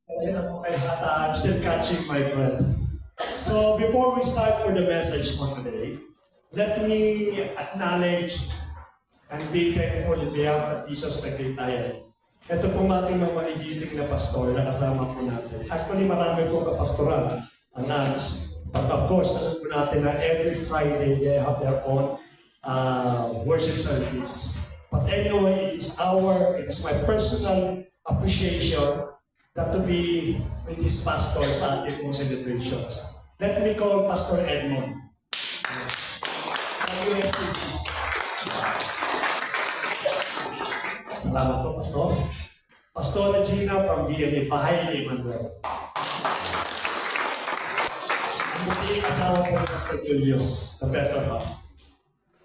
I'm still catching my breath. So before we start with the message for today, let me acknowledge and be thankful on behalf of Jesus Nagkitayan. Ito pong ating mga maligiting na pastor na kasama po natin. Actually, marami po kapastoral ang AMS. But of course, alam po natin na every Friday they have their own worship service. But anyway, it's my personal appreciation that to be with this pastor sa ating pong celebrations. Let me call Pastor Edmond. Salamat po, Pastor. Pastor Regina from DNA, Pahay Emmanuel. Ang muling asawa po ni Pastor Julius, na Petro ba?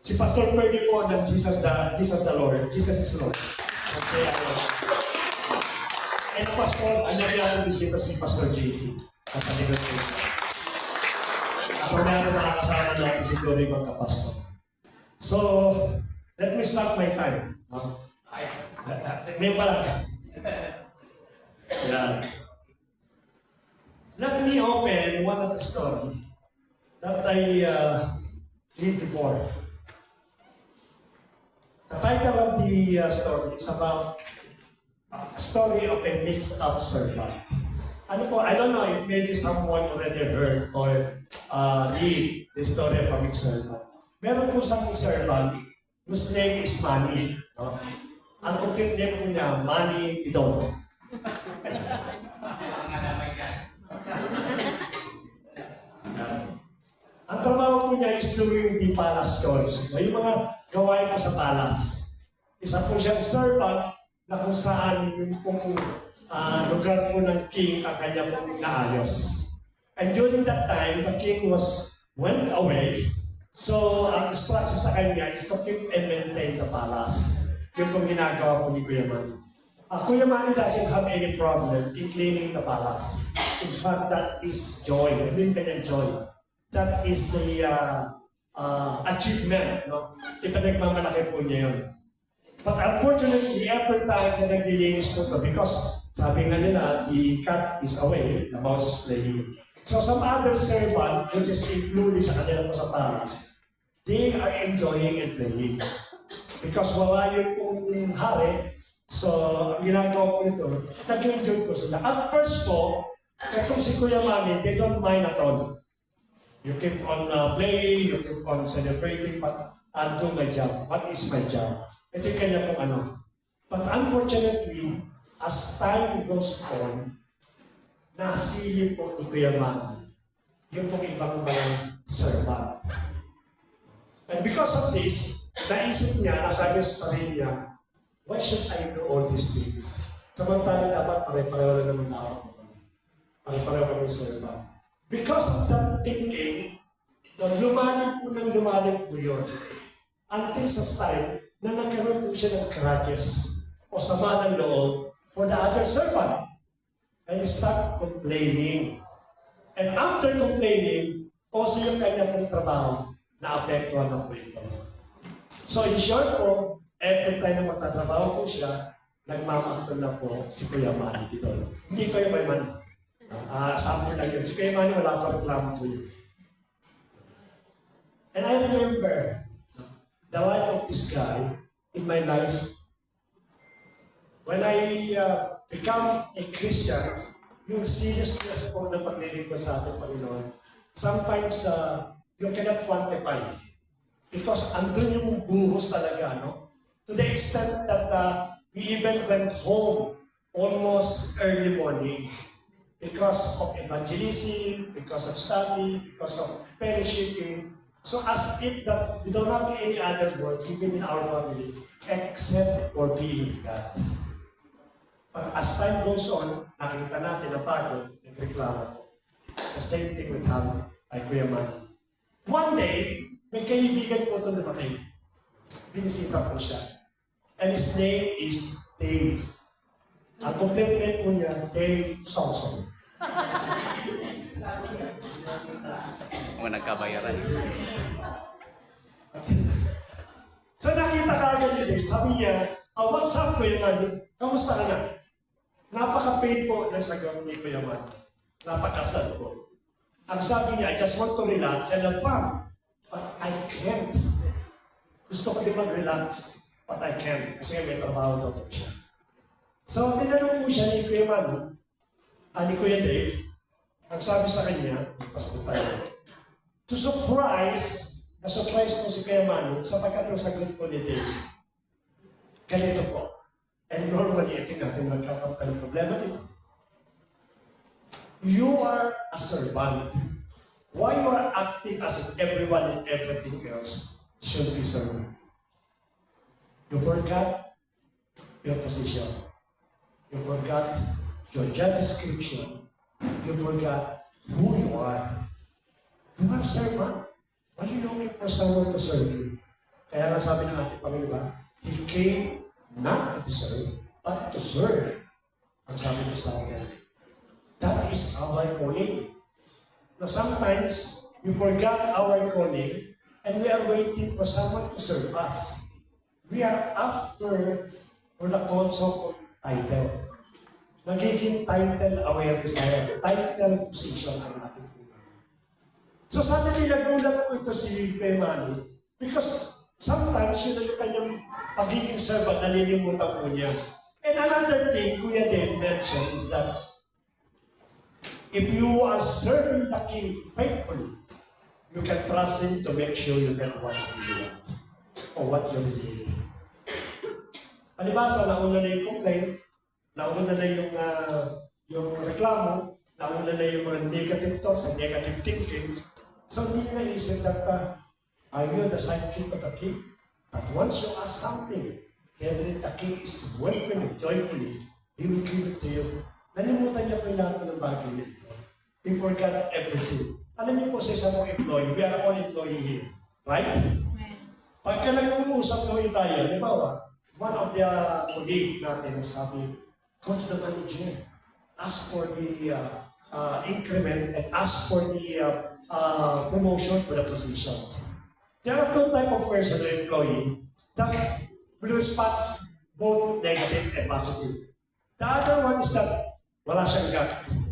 Si Pastor Fergie po ng Jesus the Lord. Jesus is Lord. Okay, and Pastor, ano yung bisita si Pastor JC? Kapatid ko. Ako na ako nakakasama natin si Glory magka-pastor. So, let me start my time. May pala. Yeah. Let me open one of the story that I read before. The title of the story is about a story of a mixed-up servant. Ano po, I don't know if maybe someone already heard or read the story of a mixed servant. Meron po isang servant whose name is Manny. No? Ang complete name po niya, Manny Idono. Ang trabaho po niya is doing the palace chores. Yung mga gawain po sa palace. Isa po siyang servant na kung saan yung pong lugar po ng king ang kanya pong naayos. And during that time, the king went away. So, ang instruction sa kanya is to keep and maintain the palace. Yung pong ginagawa po ni Kuya Manny. Kuya Manny doesn't have any problem in cleaning the palace. In fact, that is joy. Hindi yung kanyang joy. That is a achievement. No? Ipinagmamalaki po niya yun. But unfortunately, every time na naglilinis po ito, because sabi nga nila, the cat is away, the mouse is playing. So some other servant, which is included sa kanila po sa palace, they are enjoying and playing. Because wala yung pong hari, so ang ginagawa po ito, nag-enjoy po sila. At first po, itong si Kuya Manny, they don't mind at all. You keep on playing, you keep on celebrating, but I'll do my job. What is my job? Ito yung kanya pong ano. But unfortunately, as time goes on, nasilip po ni Kuya Manny yung pong ibang mga servant. And because of this, naisip niya, nasabi sa sarili niya, why should I do all these things? Samantala dapat pare-pareho na naman ako. Pare-pareho kami servant. Because of that thinking, lumalim po yun. Until sa time na nagkaroon po siya ng grudges o sama ng loob for the other servant. And he start complaining. And after complaining, also yung kanya pong trabaho na apektuhan na po ito. So in short po, every time na magtatrabaho po siya, nagmamaktol na po si Kuya Manny dito. Hindi Kuya Manny. Sample lang yun. Si Kuya Manny, wala pa reklamo po yun. And I remember the life of this guy in my life. When I become a Christian, yung seriousness po ng paglilingkod sa ating Panginoon, sometimes you cannot quantify. Because andun yung buhos talaga, no? To the extent that we even went home almost early morning. Because of evangelism, because of study, because of fellowshipping. So as if that we don't have any other work even in our family except for being God. But as time goes on, nakita natin na pagod, nagreklamo po. The same thing with him, like Kuya Manny. One day, may kaibigan po ito namatay. Binisita po siya. And his name is Dave. Ang complete name po niya, Dave Songson. Mga nagkabayaran. So nakita ka agad niya Dave. Sabi niya, what's up Kuya Manny? Kamusta ka na? Napaka-pain po ng sagot ni Kuya Man. Napakasad po. Ang sabi niya, I just want to relax and unplug. But I can't. Gusto ko din mag-relax, but I can't. Kasi may trabaho daw po siya. So, tinanong po siya ni Kuya Man, ni Kuya Dave, ang sabi sa kanya, pasok tayo, to surprise, na-surprise po si Kuya Manu sapagkat ang sagot po ni Dave. Ganito po. And normally, ito natin magkakaroon ng problema dito. You are a servant. Why you are acting as if everyone and everything else should be served? You forgot your position. You forgot your job description. You forgot who you are. You are a servant. Why are you looking for someone to serve you? Kaya nga sabi ng ating Panginoon, He came not to be served, but to serve. Ang sabi ko sa akin, that is our calling. Now sometimes, we forgot our calling, and we are waiting for someone to serve us. We are after for the concept of title. Nagiging title awareness tayo. Title position ang ating buhay. So suddenly nagulat po ito si Pemani because sometimes yun yung kanyang pagiging servant, nalilimutan po niya. And another thing Kuya Dave mentioned is that if you are serving the King faithfully, you can trust Him to make sure you get what you want or what you really need. Palibasa, nauna na yung complaint, nauna na yung reklamo, nauna na yung mga negative thoughts and negative thinking. So hindi niya naisip that, are you the sidekick of the king? But once you ask something, every the king is welcoming, joyfully, he will give it to you. Nalimutan niya po yung lahat ng bagay nito. He forgot everything. Alam niyo po sa isang employee, we are all employee here. Right? Pagka nag-uusap po tayo, halimbawa, one of the colleague natin sabi, go to the manager, ask for the increment and ask for the promotion for the positions. There are two types of person or employee that will respond both negative and positive. The other one is that wala siyang guts.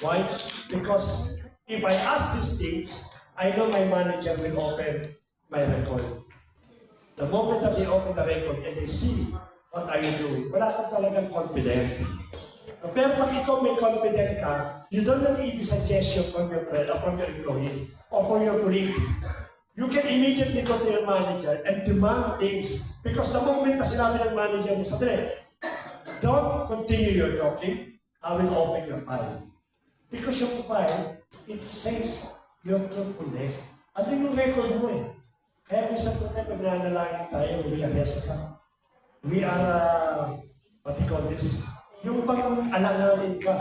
Why? Because if I ask these things, I know my manager will open my record. The moment that they open the record and they see what are you doing, wala kang talagang confident. Pero pag ikaw may confident ka, you don't need a suggestion from your friend or from your employee or from your colleague. You can immediately go to your manager and demand things. Because the moment na sinabi ng manager mo, sadali, don't continue your talking, I will open your file. Because yung file, it says your truthfulness. Ano yung record mo eh? Kaya minsan po tayo, pag nanalangin tayo, we are hesitant. We are, what you call this? Yung pang alanganin ka.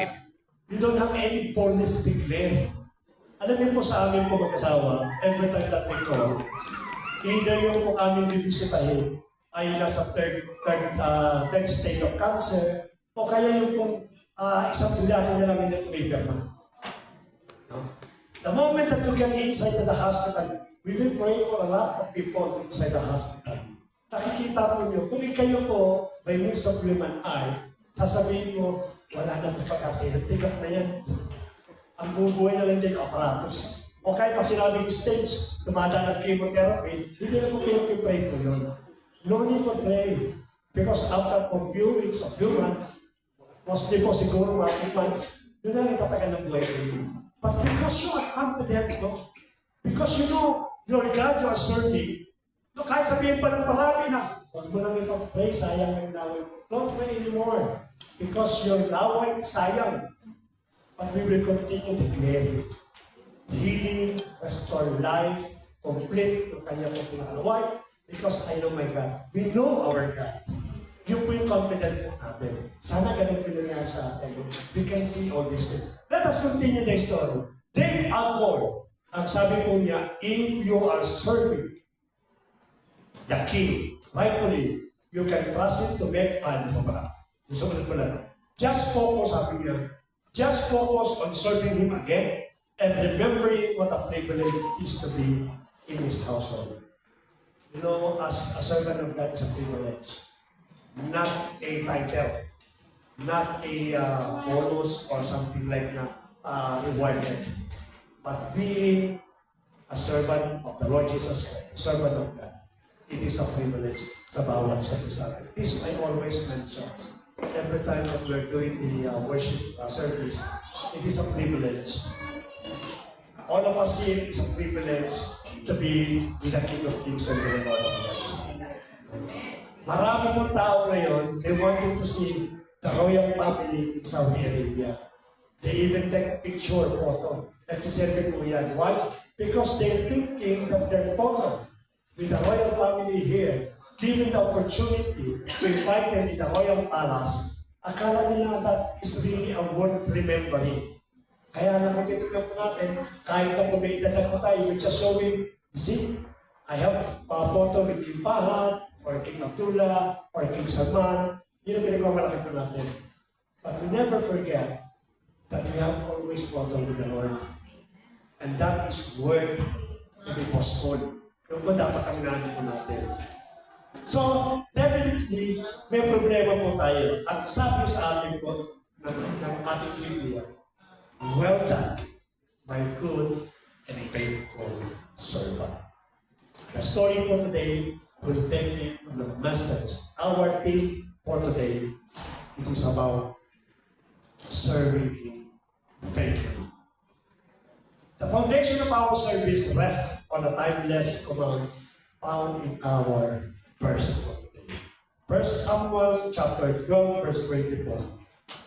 You don't have any boldness to declare. Alam niyo po sa amin po mag-asawa, every time that we call, either yung po aming bibisitahin ay nasa third stage of cancer, o kaya yung pong isang bulyanin na lang yung trigger na. No? The moment that you get inside to the hospital, we will pray for a lot of people inside the hospital. Nakikita po niyo, kung kayo po, by means of human eye, sasabihin mo, wala na po pag-asa, tigak na yan. Ang bubuhay na lang dyan yung apparatus. O kahit pag sinabing stage, tumadaan ng chemotherapy, hindi na po pinag-pray po yun. No need to pray. Because after a few weeks or few months, mostly po siguro mga 3 months, yun na lang itatagal ng buhay ko yun. But because you are confident, no? Because you know, your God you are serving, no, kahit sabihin pa ng marami na, huwag mo lang ipag-pray, sayang yung laway. Don't pray anymore. Because your laway, sayang. But we will continue declaring healing, restore life, complete yung kanyang pinakalawa. Because I know my God. We know our God. Yung po yung confident po natin. Sana ganun pinangyari sa atin. We can see all these things. Let us continue the story. Dave Almore, ang sabi po niya, if you are serving the king, rightfully, you can trust him to make gusto ko na lang. Just focus, sabi niya, just focus on serving him again and remembering what a privilege it is to be in his household. You know, as a servant of God is a privilege, not a title, not a bonus or something like na rewarded, but being a servant of the Lord Jesus Christ, a servant of God. It is a privilege sa bawat sa atin. This I always mention. Every time that we're doing the worship service, it is a privilege. All of us here is a privilege to be with the King of Kings and the Lord of Lords. Marami mong tao ngayon, they wanted to see the royal family in Saudi Arabia. They even take a picture, photo. Nagsiselfie po yan. Why? Because they're thinking that their photo with the royal family here, given the opportunity to invite them in the royal palace, akala nila that is really a worth remembering. Kaya lang kung titignan po natin, kahit na kung may edad na po tayo, we're just showing, see, I have a photo with King Fahad, or King Abdullah, or King Salman. Yun ang pinagmamalaki po natin. But we never forget that we have always photo with the Lord. And that is worth to be postponed. Yung po dapat ang nanin po natin. So, definitely, may problema po tayo. At sabi sa atin po, ng ating Biblia, well done, my good and faithful servant. The story for today will take me to the message. Our theme for today, it is about serving Him faithfully. The foundation of our service rests on a timeless command found in our verse for today. 1 Samuel chapter 12, verse 24.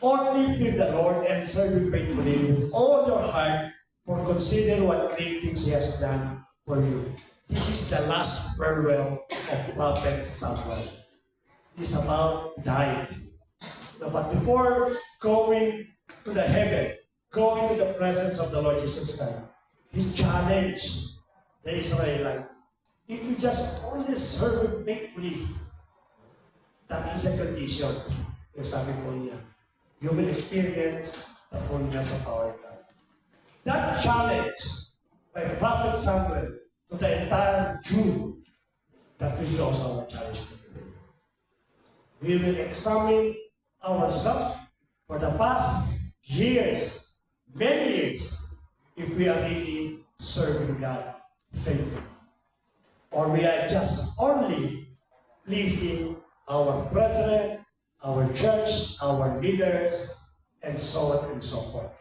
Only fear the Lord and serve Him faithfully with all your heart, for consider what great things He has done for you. This is the last farewell of Prophet Samuel. It's about dying. But before going to the heaven, going to the presence of the Lord Jesus Christ, He challenged the Israelites. If you just only serve Him faithfully, that is a condition. Yung sabi ko niya, you will experience the fullness of our God. That challenge by Prophet Samuel to the entire Jew, that will be also our challenge for today. We will examine ourselves for the past years, many years, if we are really serving God faithfully. Or we are just only pleasing our brethren, our church, our leaders, and so on and so forth.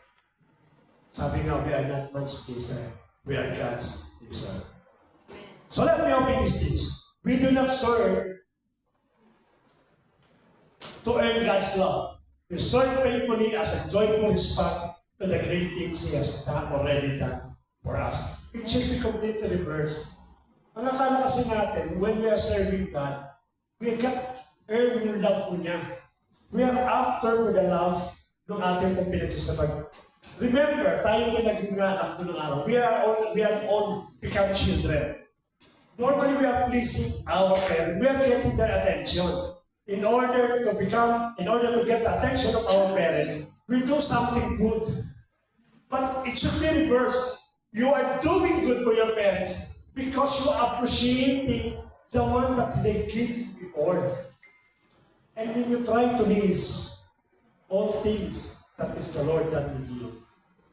Sabi nga, we are not man's pleaser, we are God's pleaser. So let me open these things. We do not serve to earn God's love. We serve faithfully as a joyful response to the great things He has already done for us. It should be completely reversed. Ang akala kasi natin, when we are serving God, we can earn yung love po niya. We are after the love ng ating pong pinagsasabi. Remember, tayo yung naging anak ko ng araw. We are all become children. Normally, we are pleasing our parents. We are getting their attention. In order to get the attention of our parents, we do something good. But it should be reversed. You are doing good for your parents because you are appreciating the one that they gave you before. And when you try to list all things that is the Lord that with you,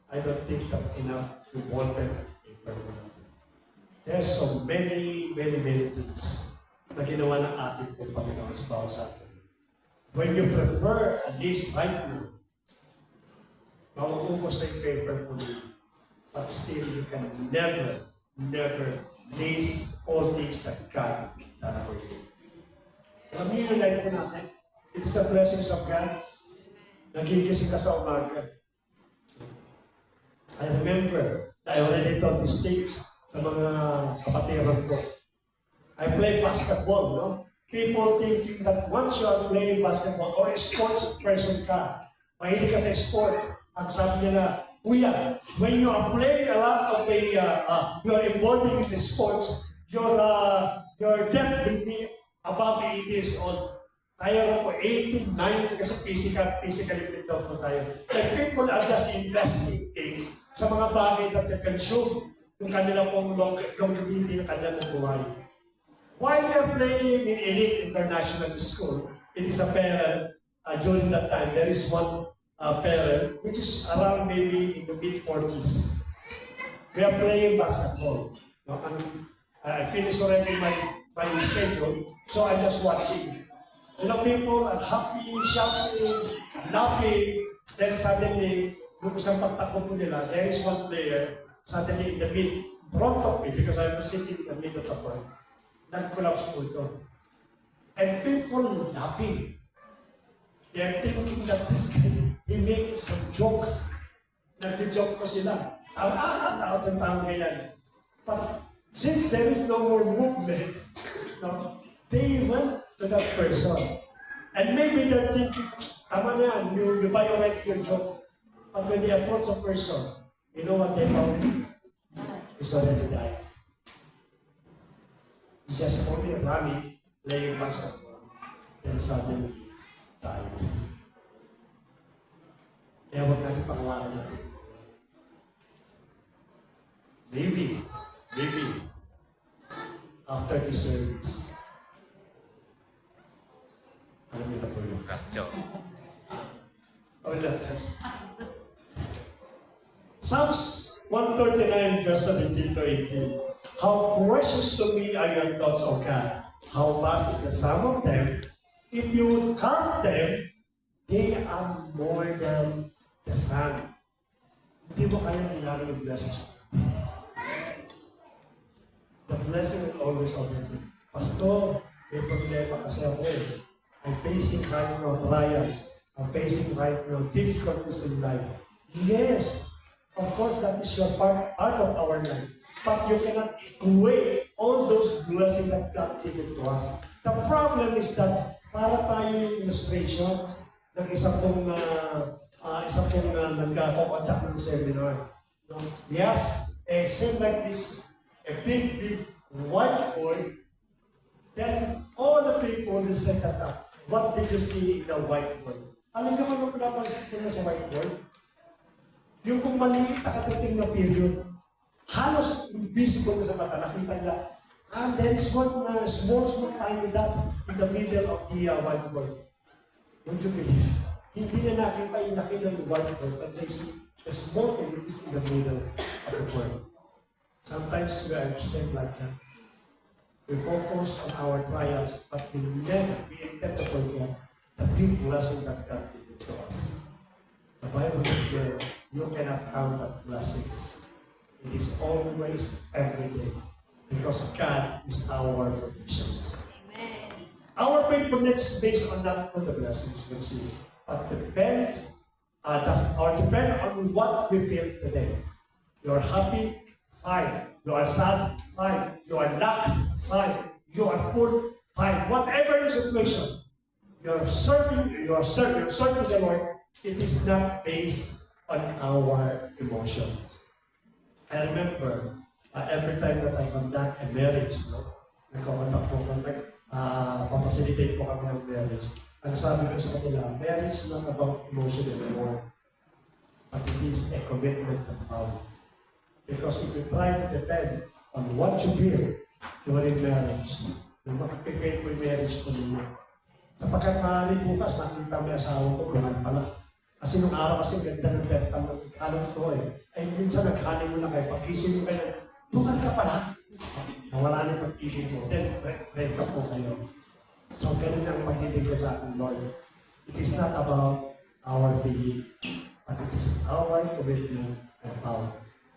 I don't think that enough involvement in permanent. There's so many things na ginawa ng ating pong Panginoon sa bawat sa atin. When you prefer at least right now, mauubos na yung paper po niyo. But still, you can never list all things that God done for you. Alam niyo yung life po natin. It is a blessing of God. Nagigising ka sa umaga. I remember, I already told these things sa mga kapatiran ko. I play basketball, no? People thinking that once you are playing basketball or a sports person ka, mahilig ka sa sport, ang sabi nila, Kuya, when you are playing a lot of you are involving in the sports, your depth will be above 80 years old. Tayo po 18, 19 kasi physically fit daw po tayo. Like people are just investing things sa mga bagay that they consume yung kanila pong longevity ng kanila pong buhay. While they are playing in elite international school, it is apparent during that time, there is one parent, which is around maybe in the mid-40s. We are playing basketball. No, I finished already my schedule, so I'm just watching. You know, people are happy, shouting, laughing, then suddenly, nung isang pagtakbo po nila, there is one player, suddenly in the front of me, because I was sitting in the middle of the court, nag-collapse po ito. And people laughing. They're thinking that this guy, he makes some joke. Nag-joke ko sila. Tawag ganyan. But since there is no more movement, no, they went to that person. And maybe they're thinking, tama na yan, you violate your joke. But when they approach a person, you know what they found? He's already died. He just only running, playing basketball, then suddenly died. Kaya huwag natin pakawalan natin. Maybe, after the service, alam niyo na po yun. Rapture. Wala. Psalms 139, verse 17 to 18. How precious to me are your thoughts, O God. How vast is the sum of them. If you would count them, they are more than the sun. Hindi mo kaya nilalang yung blessings. The blessing will always overflow. Pastor, may problema kasi ako eh. I'm facing right now trials. I'm facing right now difficulties in life. Yes, of course, that is your part of our life. But you cannot weigh all those blessings that God given to us. The problem is that para tayo yung illustrations ng isa pong nagkakakontak ng seminar. No? Yes, same like this, a big whiteboard, then all the people will set that up. What did you see in the whiteboard? Alam niyo kung ano pinapansin mo sa whiteboard? Yung kung maliit na katiting na period, halos invisible na sa mata, nakita nila, there is one small tiny dot in the middle of the whiteboard. Don't you believe? Hindi na nakita yung laki ng whiteboard, but they see the small thing which is in the middle of the board. Sometimes we are same like that. We focus on our trials, but we intend to forget the big blessing that God gave to us. The Bible is there, you cannot count the blessings. It is always every day. Because God is our provisions. Amen. Our faithfulness is based on not on the blessings we see, but depend on what we feel today. You are happy, fine. You are sad, fine. You are not, fine. You are full, fine. Whatever your situation, you are serving the Lord. It is not based on our emotions. I remember every time that I conduct a marriage, nagkakontak po, papacilitate po kami ng marriage. Ang sabi ko sa kanila, marriage is not about emotion anymore, but it is a commitment of power. Because if you try to depend on what you feel during marriage, na makapipay po yung marriage po ninyo. Sapagkat maaari bukas, nakita mo yung asawa ko, kuman pala. Kasi nung araw kasi ganda ng bentang alam ko eh. Ay minsan naghanin mo na kayo, pag-isip mo kayo, bukan ka pala. Nawala na yung pag-ibig mo. Then, break up po kayo. So, ganun ang pag-ibig ko sa ating Lord. It is not about our feeling, but it is our commitment and power.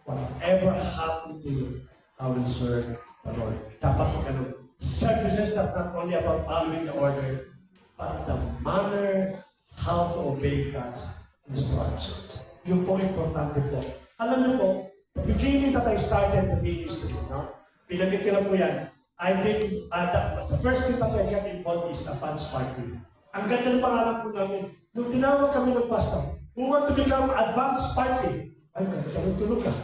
Whatever happened to you, I will serve the Lord. Dapat po ganun. Services that not only about following the order, but the manner how to obey God's instructions. Yung po importante po. Alam niyo po, the beginning that I started the ministry, no? Pinagit ko lang po yan. The first thing that I got involved is the fans party. Ang ganda ng pangalan po namin. Nung tinawag kami ng pastor, who want to become advanced party? Ay, tulog ka.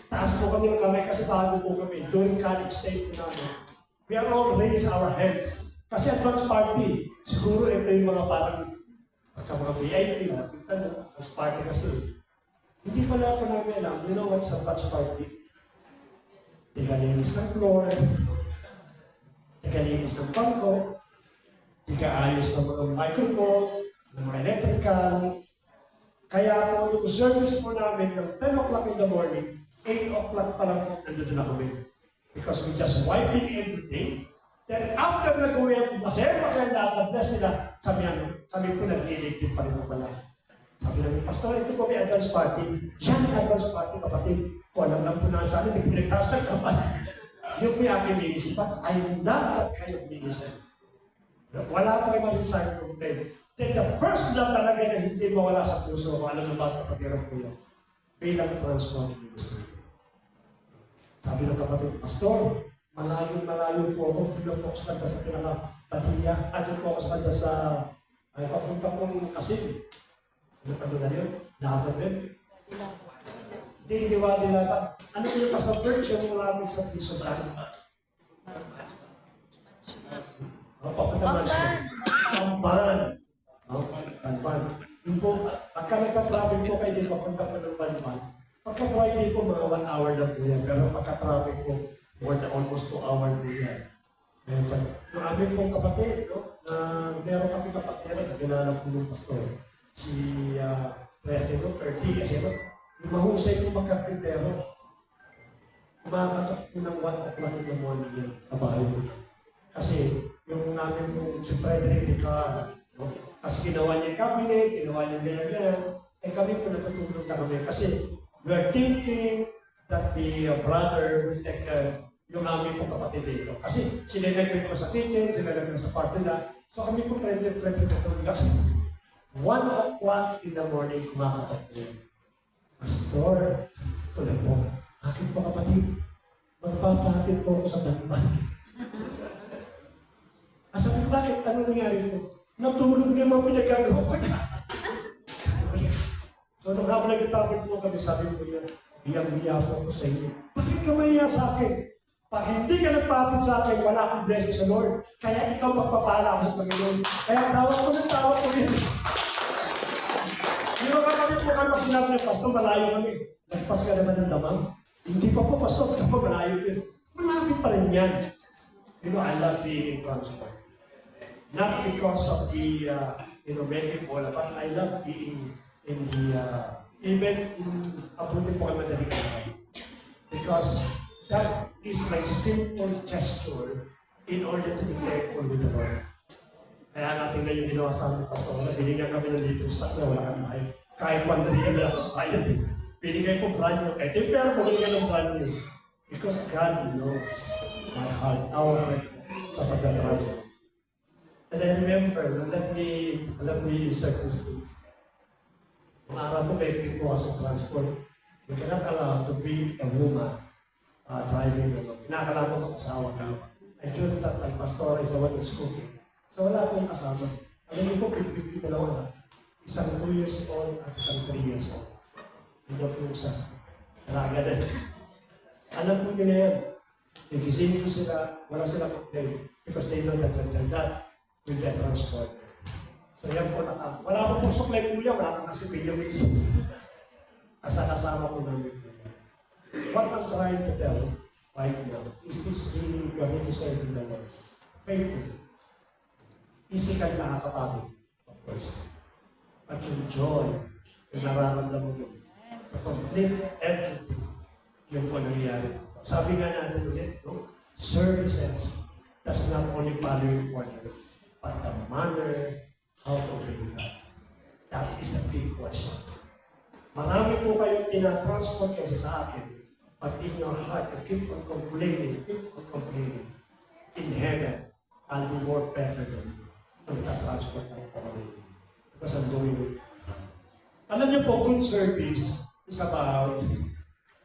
Taas po kami ng kamay kasi bago po kami. During college days po namin. We are all raise our heads. Kasi advanced party, siguro ito yung mga parang pagka mga VIP na, kita nyo, advanced party kasi. Hindi pala ako namin alam, you know what's advanced party? Tigalinis ng floor, tigalinis ng bangko, tigaayos ng mga microphone, ng mga electrical. Kaya po yung service po namin ng 10 o'clock in the morning, 8 o'clock pa lang po nandito na kami. Because we just wiping everything. Then after nag-uwi, masaya-masaya na, God-bless sila. Sabi namin, kami po nag-iligpit pa rin po pala. Sabi namin, Pastor, ito po may advance party. Yan ang advance party, kapatid. Kung alam lang po na sa akin, may pinagtaas ng kapal. Yun po yung aking iniisipan. I'm not that kind of minister. Wala pa rin marin sa akin complain. Then the first love talaga na hindi mawala sa puso ko, alam na ba kapag-irap ko yun? Bilang transform minister. Sabi ng kapatid, Pastor, malayo-malayo po ako. Tingnan po ako sa kanta sa pinaka-Patiya. At yun po ako sa kanta sa papunta pong Kasim. Ano na yun? Lahat din. Hindi wadi-lata. Ano yung pasapert yung malapit sa piso na? Papunta na siya. Pamban. Pamban. Yung po, pagka nagka-traffic po kayo din, papunta po ng Pamban. Pagka Friday po, mga 1 hour lang po yan. Pero pagka traffic po, more than almost 2 hours po yan. Yung aming pong kapatid, no, na meron kami kapatid na ginanap po ng pastor. Si President Erti, kasi no, yung mahusay po magkapitero. Kumakatok po ng 1 o'clock in the morning yan sa bahay mo. Kasi yung namin po si Frederick Tika, no, kasi ginawa niya yung cabinet, ginawa niya ganyan-ganyan, eh kami po natutulog na kami. Kasi we are thinking that the brother will take yung aming pong kapatid dito. Kasi sila nag-rent ko sa kitchen, sila nag-rent sa party na. So kami po tutulog na. 1 o'clock in the morning, kumakatok po yun. Pastor, tulad po, akin po kapatid, magpapahatid po ako sa Tanban. Sabi ko, bakit? Ano nangyari po? Natulog niya mga pinagagawa ko niya. So nung habang nagtatapit po kami, sabi ko niya, iyang-iya po ako sa inyo. Bakit ka mahiya sa akin? Pag hindi ka nagpatid sa akin, wala akong blessing sa Lord. Kaya ikaw magpapala ako sa Panginoon. Kaya tawag ko rin. Yung mga kapatid po kami, sinabi niya, Pastor, malayo kami. Nagpas ka naman ng damang. Hindi pa po, Pastor, ito pa malayo yun. Malapit pa rin yan. You know, I love being transformed. Not because of the, many people, but I love being in the, even in abutin po kay madaling araw. Because that is my simple gesture in order to be careful with the Lord. Kaya natin na yung ginawa sa amin, Pastor, na binigyan kami ng little stock na wala kang bayad. Kahit 1 million na bayad eh. Binigay ko brand new. Ito yung pera ko, binigyan ng brand new. Because God knows my heart, our heart, sa pagkatransfer. And I remember, let me insert this thing. Kung araw ko, may pick po sa transport. You cannot allow to bring a woman driving along. Pinakala mo mag-asawa ka. I told that my pastor is the one who's cooking. So wala akong kasama. Alam niyo po, pipi dalawa na. Isang 2 years old at isang 3 years old. Hindi po yung isa. Talaga din. Alam po nyo na yan. Igising ko sila, wala sila complain. Because they know that when they're that, will get transport. So yan po wala po pusok like kuya, wala kang kasipin yung isa. Kasama po namin. What I'm trying to tell right now is this really really serving the Lord. Faithful. Physical nakakapagod, of course. But yung joy, yung nararamdaman mo, to complete everything, yun po nangyayari. Sabi nga natin ulit, no? Services does not only value important, but the manner how to bring God. That is the big question. Marami po kayong tinatransport kasi sa akin, but in your heart, you keep on complaining. In heaven, I'll be more better than you. Transport ng pamilya. Because I'm doing it. Alam niyo po, good service is about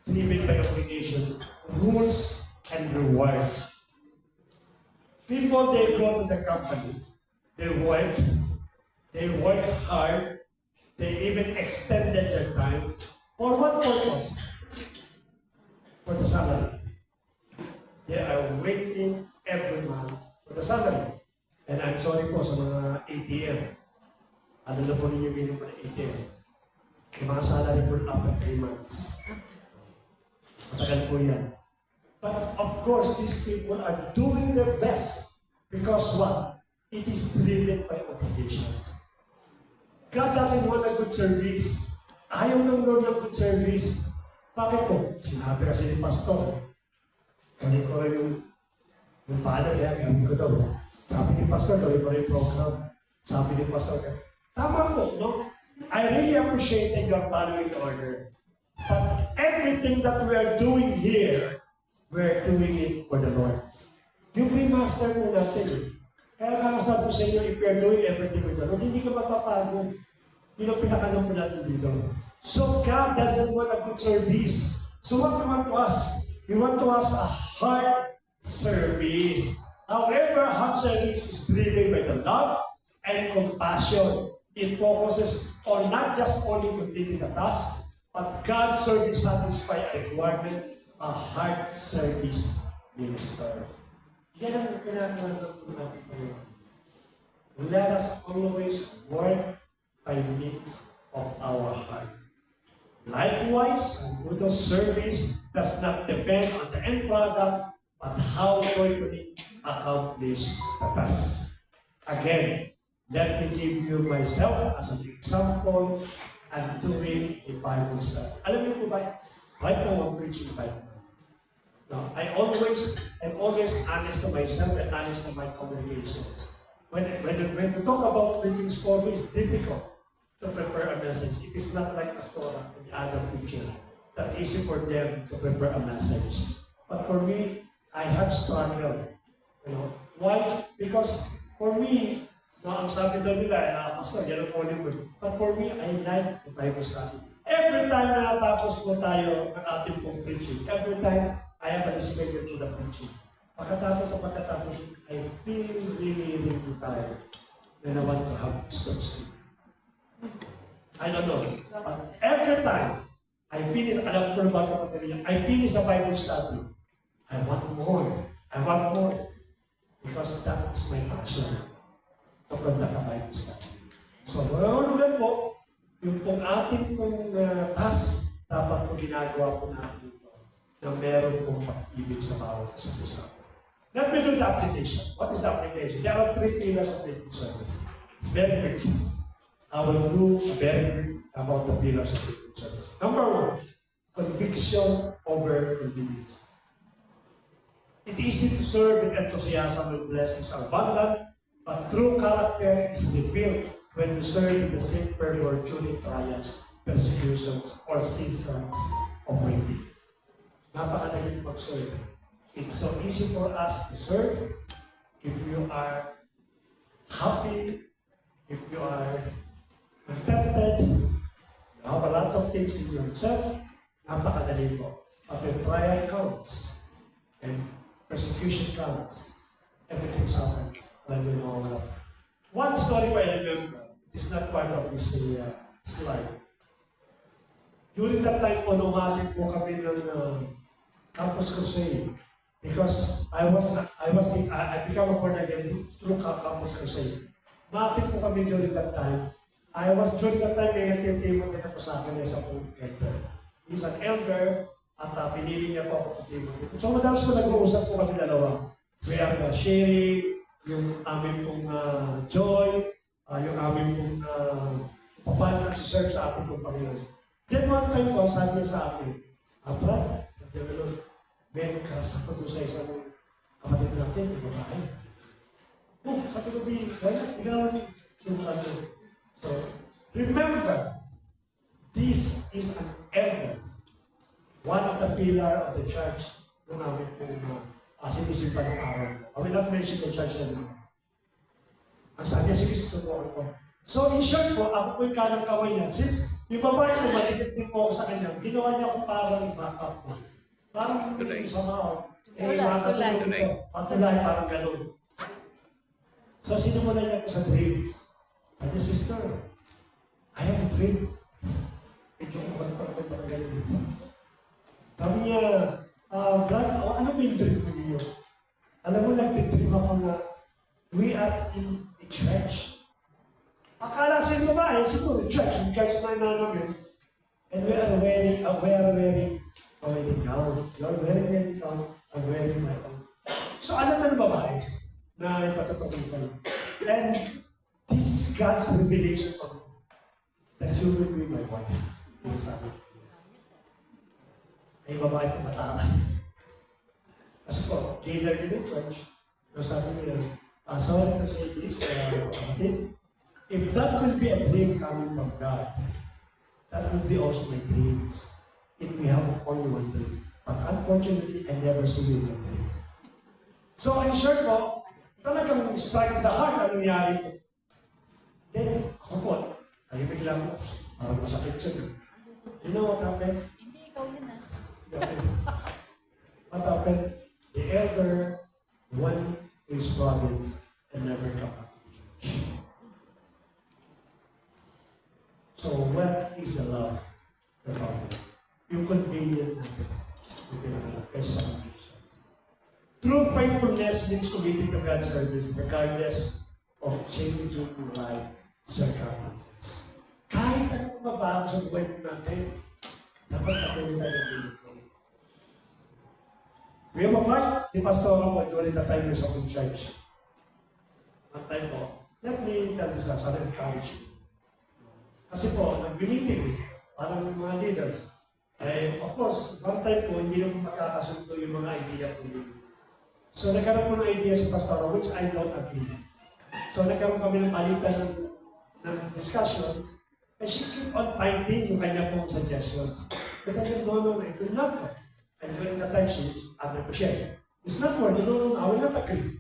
living by obligation, rules, and reward. People, they go to the company, they work hard, they even extended their time. For what purpose? For the salary. They are waiting every month for the salary. And I'm sorry po sa mga ATM. Ano na po ninyo meaning po ng ATM? Yung mga salary po after 3 months. Matagal po yan. But of course, these people are doing their best. Because what? It is driven by obligations. God doesn't want a good service. Ayaw ng Lord ng good service. Bakit po? Sinabi kasi ni Pastor. Gawin ko rin yung pala niya, gawin ko daw. Sabi ni Pastor, gawin ko rin yung program. Sabi ni Pastor, tama po, no? I really appreciate that you are following the order. But everything that we are doing here, we're doing it for the Lord. Yung pre-master po natin eh. Kaya kakasabi ko sa inyo, if you're doing everything with the Lord, hindi ka magpapagod. Yun ang pinakalam po natin dito. So God doesn't want a good service. So what we want to us? We want to us a heart service. However, heart service is driven by the love and compassion. It focuses on not just only completing the task, but God's service satisfies a requirement, a heart service minister. Yan ang pinagawa natin ngayon. Let us always work by means of our heart. Likewise, a good service does not depend on the end product, but how joyfully accomplish the task. Again, let me give you myself as an example and doing a Bible study. Alam niyo po ba, right now I'm preaching Bible. Now, I'm always honest to myself and honest to my congregations. When we talk about preaching school, it's difficult to prepare a message. It is not like pastoral and the other preacher that easy for them to prepare a message. But for me, I have struggled. You know why? Because for me, no, ang sabi daw nila, pastor, yan ang Hollywood. But for me, I like the Bible study. Every time na natapos po tayo ng ating pong preaching, every time I have a schedule to the preaching. Pagkatapos, I feel really, really tired. Then I want to have some sleep. I don't know. But every time I finish, alam ko na bata ko I finish a Bible study. I want more. I want more. Because that is my passion. To conduct a Bible study. So, nangangulugan po, yung pong ating pong task, dapat po ginagawa po natin ito na meron pong pag-ibig sa bawat isa po sa atin. Let me do the application. What is the application? There are 3 pillars of faithful service. It's very quick. I will do very quick about the pillars of faithful service. Number 1, conviction over convenience. It's easy to serve with enthusiasm when blessings are abundant, but true character is revealed when you serve with the same fervor during trials, persecutions, or seasons of waiting. Napakadaling mag-serve. It's so easy for us to serve if you are happy, if you are contented, you have a lot of things in yourself, napakadali po. But when trial comes, and persecution comes, everything's happened. Like you know, one story I remember, it is not part of this slide. During that time po, numating po kami ng Campus Crusade. Because I became a born again through Campus Crusade. Matik po kami during that time. During that time, may nagtitimothy na po sa akin sa pong elder. He's an elder, at pinili niya po ako sa Timothy. So madalas po nag-uusap po kami dalawa. We are sharing yung aming pong joy, yung aming pong paano nag-serve sa ating pong Panginoon. Then one time po, sabi niya sa akin, Brad, may karas ako doon sa isang kapatid natin, yung babae. Sabi ko, kaya, ikaw yung ano. So, remember, this is an elder. One of the pillar of the church nung namin pong sinisimpan ng araw. I will not mention the church anymore. Ang sabi niya, sige, susubukan ko. So, in short po, ako po yung kanang kaway niya. Since yung babae ko, malikit din po ako sa kanya, ginawa niya ako parang i-back-up po. Parang somehow, patulay, parang gano'n. So, sinimulan niya po sa dreams. Sabi niya, sister, I have a dream. Medyo ko parang gano'n dito. Sabi niya, Brad, ano ba yung dream ko niyo? Alam mo, nag-dream ako na we are in a church. Akala sa inyo ba, siguro, church na namin. And we are wearing a wedding gown. You are wearing wedding gown, I'm wearing my own. So alam na ng babae na ipatutupin ko. And this is God's revelation of me. that you will be my wife. Yung sabi ko. Ay babae po matama. Kasi po, leader din ng church. So sabi niya, sorry to say this, kapatid, if that could be a dream coming from God, that would be also my dreams. If we have only one dream. But unfortunately, I never see you in my dream. So in short po, talagang strike the heart ang nangyari ko. Then, ako po, tahimik lang po. Parang masakit siya. You know what happened? Hindi, ikaw yun ah. What happened? The elder went to his province and never come back to church. So what is the love? The problem. Yung convenient natin. Yung pinakalang kaysa true faithfulness means committing to God's service regardless of changing life circumstances. Kahit anong mabago sa buhay po natin, dapat patuloy tayo ng dito. We have a fight, the pastor po during the time years of the church. One time po, let me tell this as an encouragement. Kasi po, nag-meeting, parang mga leaders. Eh, of course, one time po, hindi naman makakasundo yung mga idea po yun. So, nagkaroon po ng idea si Pastor, which I don't agree. So, nagkaroon kami ng palitan ng discussions, and she keep on finding yung kanya pong suggestions. But I said, no, it will not work. And during that time, she under ko siya. It's not work, no, I will not agree.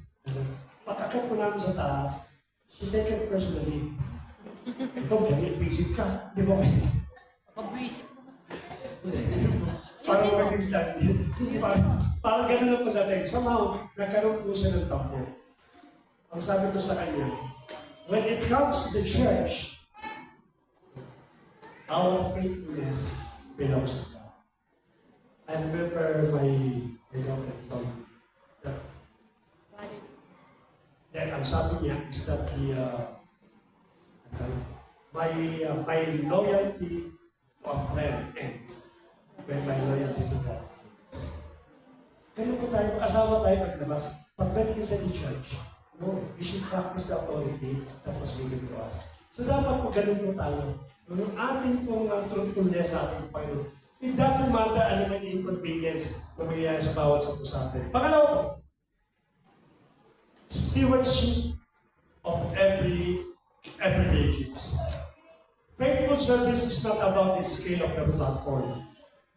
Pag-akit po namin sa taas, she take it personally. Ikaw, visit ka. Di ba? Mag-visit mo. Parang mag-visit lang. Parang gano'n lang po dati. Somehow, nagkaroon po siya ng tampo. Ang sabi ko sa kanya, when it comes to the church, our faithfulness belongs to God. I remember my daughter told me that, ang sabi niya is that my loyalty to a friend ends when my loyalty to God ends. Kaya po tayo, kasama tayo paglabas. Pagdating sa the church, no, we should practice the authority that was given to us. So dapat po ganun po tayo. Yung ating pong truthfulness sa ating Panginoon, it doesn't matter ano man inconvenience na mangyayari sa bawat sa atin. Pangalawa po, stewardship of everyday gifts. Faithful service is not about the scale of your platform,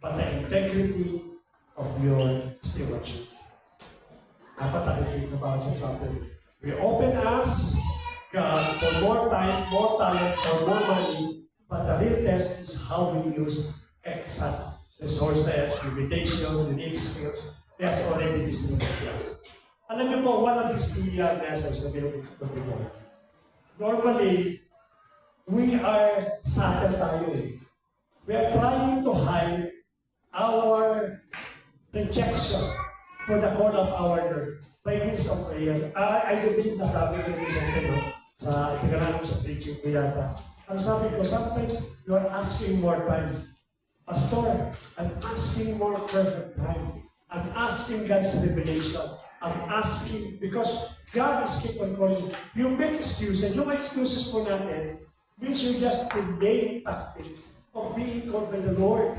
but the integrity of your stewardship. Dapat nakikita sa bawat sa atin. We often ask God for more time, more talent, or more money, but the real test is how we use exact resources, limitation, unique skills. He has already distributed us. Alam niyo po, one of these messages na binibigyan ko. Normally, we are subtle tayo eh. We are trying to hide our rejection for the call of our Lord by means of prayer. I believe na sabi ko rin sa itigalan ko sa preaching ko yata. Ang sabi ko, sometimes you are asking more time. Pastor, I'm asking more perfect time. I'm asking God's revelation. I'm asking, because God is keep on calling. You make excuses. Yung excuses po natin, which you just delay tactic of being called by the Lord.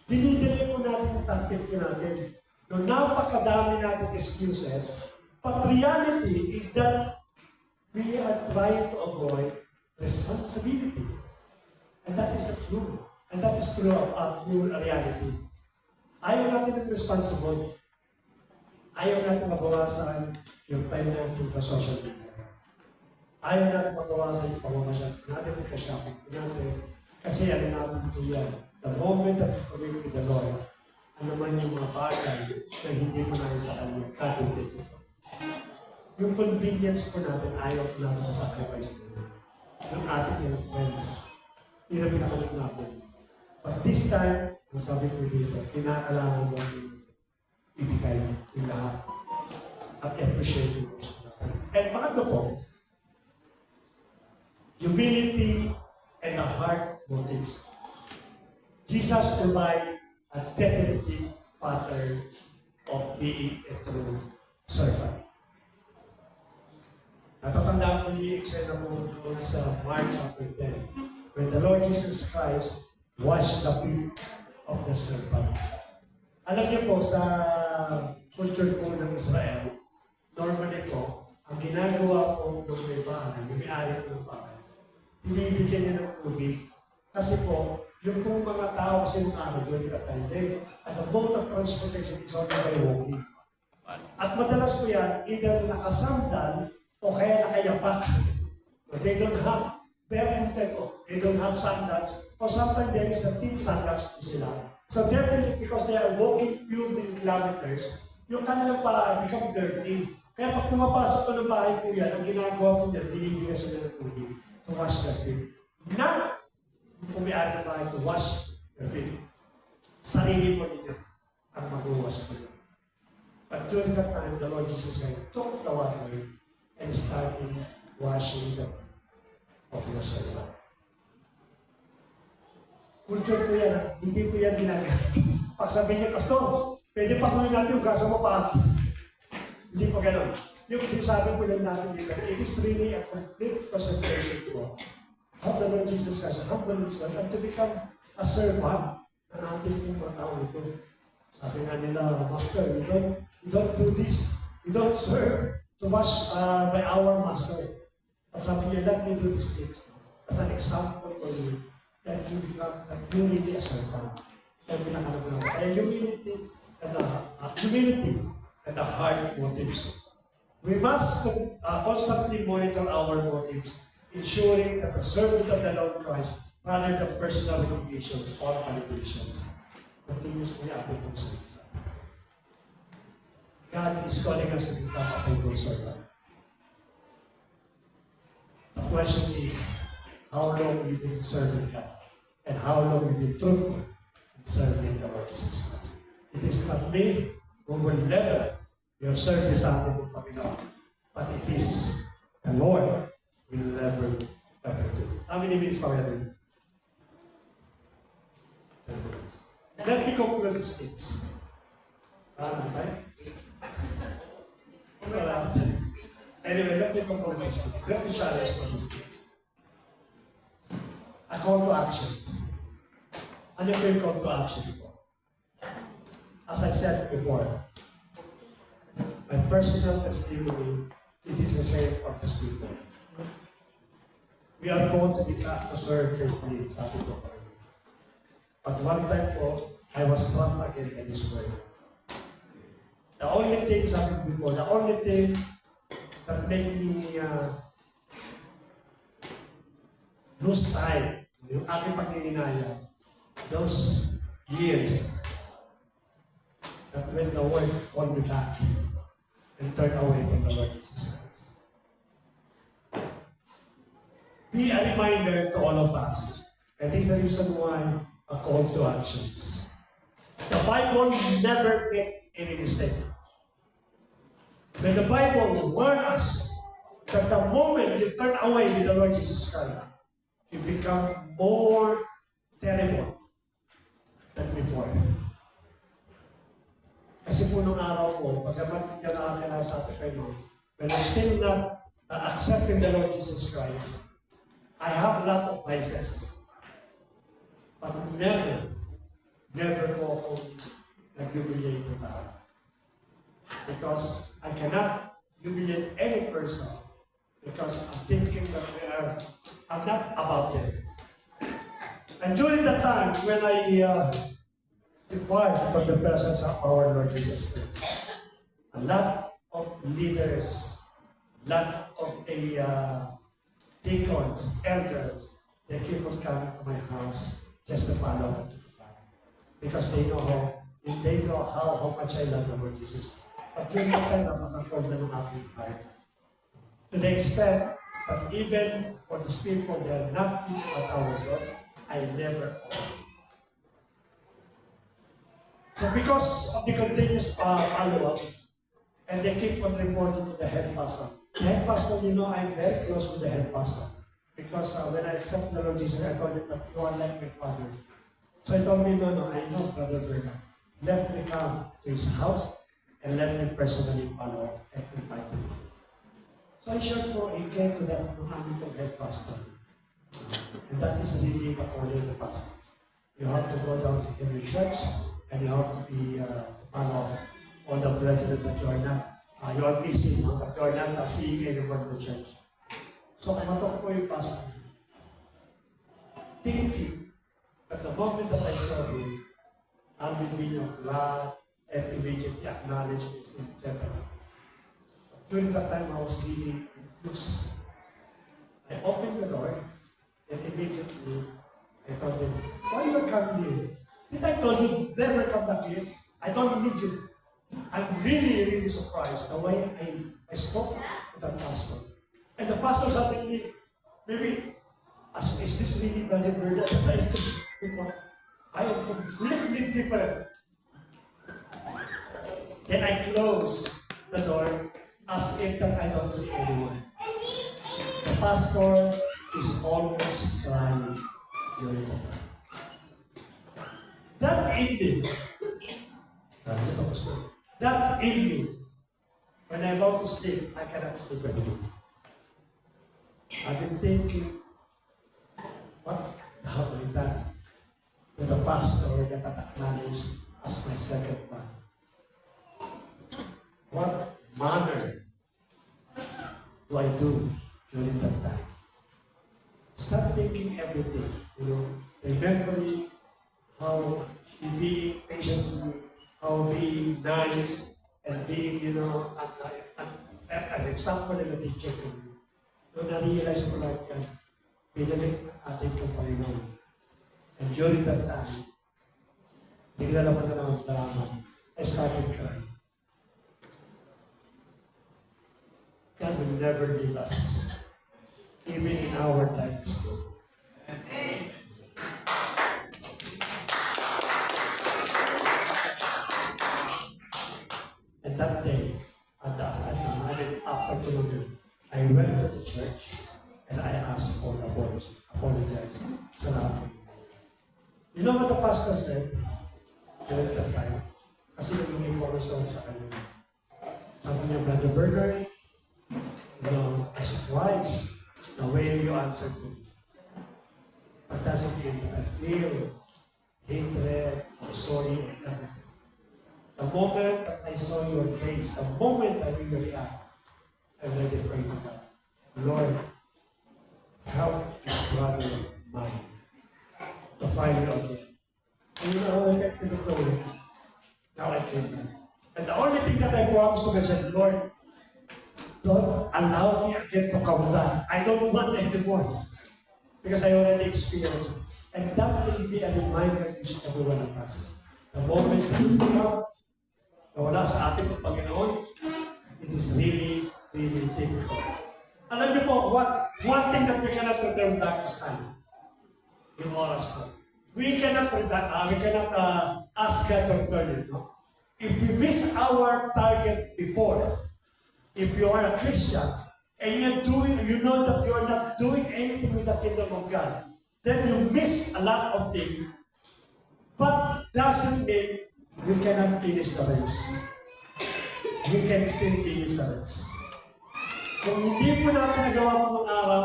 Dinidelay po natin yung tactic po natin. No, napakadami natin excuses, but reality is that we are trying to avoid responsibility. And that is the truth. And that is true of our pure reality. Ayaw natin ng responsible. Ayaw natin mabawasan yung time natin sa social media. Ayaw natin mabawasan yung pamamasyal natin, yung shopping natin. Kasi ano natin ito yan. The moment that we commit with the Lord, ano man yung mga bagay na hindi mo na sa kanya, katutin ito. Yung convenience po natin, ayaw po natin na sacrifice po ng ating mga friends. Yun ang pinakalit natin. But this time, ang sabi ko dito, kinakailangan mo ibigay yung lahat at appreciate yung gusto natin. And pangatlo po, humility and the heart motives. Jesus provides a definitive pattern of being a true servant. Natatandaan ko yung eksena mo doon sa Mark chapter 10. when the Lord Jesus Christ washed the feet of the servant. Alam niyo po, sa culture po ng Israel, normally po, ang ginagawa po ng may bahay, yung may-ari po ng bahay, binibigyan niya ng tubig. Kasi po, yung pong mga tao kasi ng araw during that time, at the mode of transportation is only by walking. At madalas po yan, either nakasandal o kaya nakayapak. But they don't have barefooted o they don't have sandals or sometimes there is a thin sandals po sila. So definitely because they are walking few kilometers, yung kanilang paa become dirty. Kaya pag pumapasok ko ng bahay po yan, ang ginagawa po niya, binibigyan sila ng tubig to wash their feet. Not kung may ari ng bahay to wash their feet. Sarili po ninyo ang mag-wash po niyo. But during that time, the Lord Jesus Christ took the water and started washing the feet of your servant. Culture po yan, hindi po yan ginagawa. Pag sabihin niyo, Pastor, pwede pa kunin natin yung gasa mo pa. Hindi pa gano'n. Yung sinasabi po lang natin dito, it is really a complete presentation to how the Lord Jesus Christ humble himself and to become a servant ng ating mga tao ito. Sabi nga nila, Master, you don't do this. You don't serve to wash by our Master. At sabi niya, let me do these things as an example for you that you become, that you really a servant. Kaya pinakalaman naman. Kaya humility and the heart motives. We must constantly monitor our motives, ensuring that the servant of the Lord Christ, rather than personal recognitions or validations, continues to be ating pong service. God is calling us to become a faithful servant. The question is, how long we've been serving God, and how long we've been truthful in serving the Lord Jesus Christ. It is not me who will level your service sa ating Panginoon, but it is the Lord who will level everything. How many minutes pa rin? 10 minutes. Let me conclude these things. Right? Anyway, let me conclude these things. Let me challenge for these things. A call to actions. Ano po yung call to action po? As I said before, my personal testimony, it is the same of the Spirit. We are called to be to serve faithfully, sabi ko pa rin. But one time po, I was not again in this word. The only thing, sabi ko before, the only thing that made me lose time, yung aking pagnininaya, those years that when the word called me back and turned away from the Lord Jesus Christ. Be a reminder to all of us, and this is the reason why a call to actions. The Bible never make any mistake. When the Bible warns us that the moment you turn away with the Lord Jesus Christ, you become more terrible than before. Kasi po nung araw ko, pagkamat hindi na kakilala sa ating Panginoon, when I'm still not accepting the Lord Jesus Christ, I have a lot of vices. But never po akong nag-humiliate to God. Because I cannot humiliate any person because I'm thinking that I'm not about them. And during the time when I depart from the presence of our Lord Jesus Christ, a lot of leaders, a lot of deacons, elders, they keep on coming to my house just to follow me to the Father. Because they know how much I love the Lord Jesus. But during the time, napaka-cold na ng aking heart. To the extent that even for these people, they are not people at our Lord, I never owe. So because of the continuous follow-up, and they keep on reporting to the head pastor. The head pastor, I'm very close with the head pastor. Because when I accepted the Lord Jesus, I told him that you are like my father. So he told me, no, I know Brother Bernard. Let me come to his house and let me personally follow up and invite him. So I shared po, he came to the aming head pastor. And that is really according to pastor. You have to go down to every church, and you have to be follow all the brethren that you are not. You are missing, but you are not seeing anyone in the church. So kumatok po yung pastor. Thinking that the moment that I saw him, I will be of glad and immediately acknowledge his etc. During that time, I was really confused. I opened the door, and immediately I told him, why you come here? Did I told you never come back here? I don't need you. I'm really, really surprised the way I spoke to that pastor. And the pastor said to me, maybe, is this really Brother Bird? I am completely different. Then I close the door as if that I don't see anyone. The pastor is almost crying during the time. That evening, when I go to sleep, I cannot sleep anymore. I've been thinking, what have I done to the pastor that I acknowledge as my second man? What manner do I do during that time? Start thinking everything, remembering how being patient, how being nice, and being, an example and a teacher to you. Nung na-realize ko lahat yan, pinalik ng ating kong Panginoon. And during that time, bigla naman na naman dalaman, I started crying. God will never leave us, even in our times. And that day, at the afternoon, I went to the church and I asked for apologize. Salamat. You know what the pastor said during that time? Kasi naging cornerstone sa kanya. Sabi niya, Brother Bernard, I surprised the way you answered me. But doesn't mean that I feel hatred or sorry or everything. The moment that I saw your face, the moment I really react, I really pray to God. Lord, help this brother of mine to find you again. And I get to the glory. Now I came back. And the only thing that I promised to myself, Lord, don't allow me again to come back. I don't want anymore. Because I already experienced it. And that will be a reminder to every one of us. The moment you come, na wala sa ating Panginoon, it is really, really difficult. Alam niyo po, one thing that we cannot return back is time. Yung oras po. We cannot ask God to return it. No? If we miss our target before, if you are a Christian, and you know that you are not doing anything with the kingdom of God, then you miss a lot of things. But doesn't mean we cannot finish the race. We can still finish the race. Kung hindi po natin nagawa po ng araw,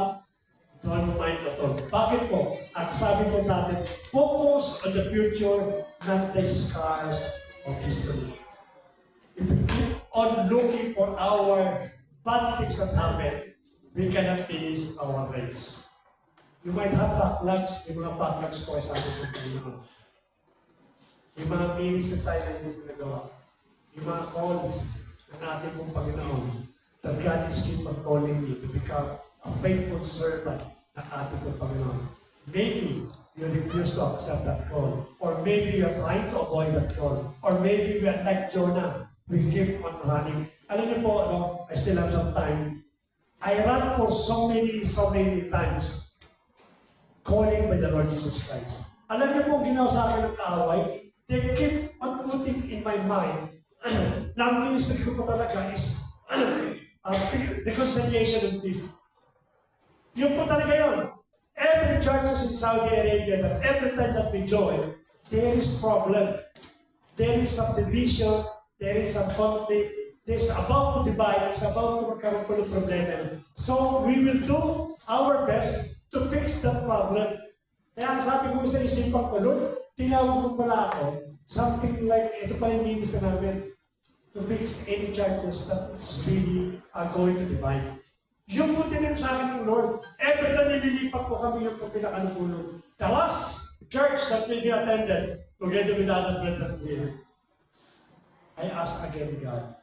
don't mind at all. Bakit po? At sabi po sa atin, focus on the future, not the scars of history. If we keep on looking for our bad things that happen, we cannot finish our race. You might have backlogs, yung mga backlogs po ay sabi po tayo. Yung mga minutes na tayo na hindi nagawa. Yung mga calls ng ating pong Panginoon, that God is keep on calling you to become a faithful servant ng ating pong Panginoon. Maybe you refuse to accept that call. Or maybe you're trying to avoid that call. Or maybe we are like Jonah. We keep on running. Alam niyo po, I still have some time. I ran for so many times calling by the Lord Jesus Christ. Alam niyo po, ginawa sa akin ng kaaway, they keep on putting in my mind na ang ministry ko po talaga is reconciliation and peace. Yun po talaga yun. Every churches in Saudi Arabia, that every time that we join, there is problem. There is some division, there is some conflict, there's about to divide, it's about to magkaroon po ng problema. So we will do our best to fix that problem. Kaya ang sabi ko sa isipan ko noon, tinawag ko pala ako, something like, ito pa yung minister namin, to fix any churches that is really going to divide. Yung po tinin sa akin ng Lord, every time nililipat ko kami yung pinakanukulong. The last church that we attended, together with other brethren here, I asked again God,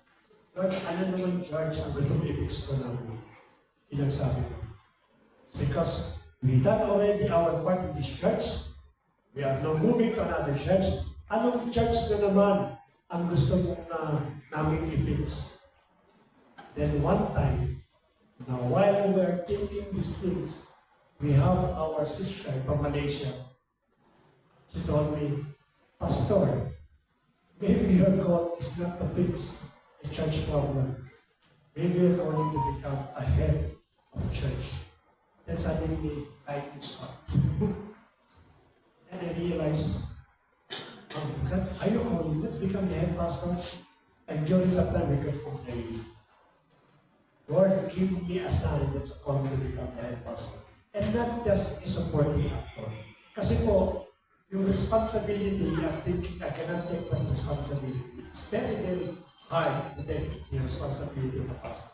Lord, ano naman church ang gusto mo i-fix ko namin? Ilang sabi ko. Because we done already our part in this church, we are now moving to another church. Anong church na naman ang gusto mo na namin i-fix? Then one time, now while we were thinking these things, we have our sister from Malaysia. She told me, Pastor, maybe your goal is not to fix a church problem. Maybe you're going to become a head of church. Then suddenly, I stopped. And I realized, oh God, are you calling me to become the head pastor? And during that time, we could complain. Lord, give me a sign that you call me to become the head pastor. And not just a supporting actor. Kasi po, yung responsibility of thinking, I cannot take that responsibility. It's very, very hard to take the responsibility of the pastor.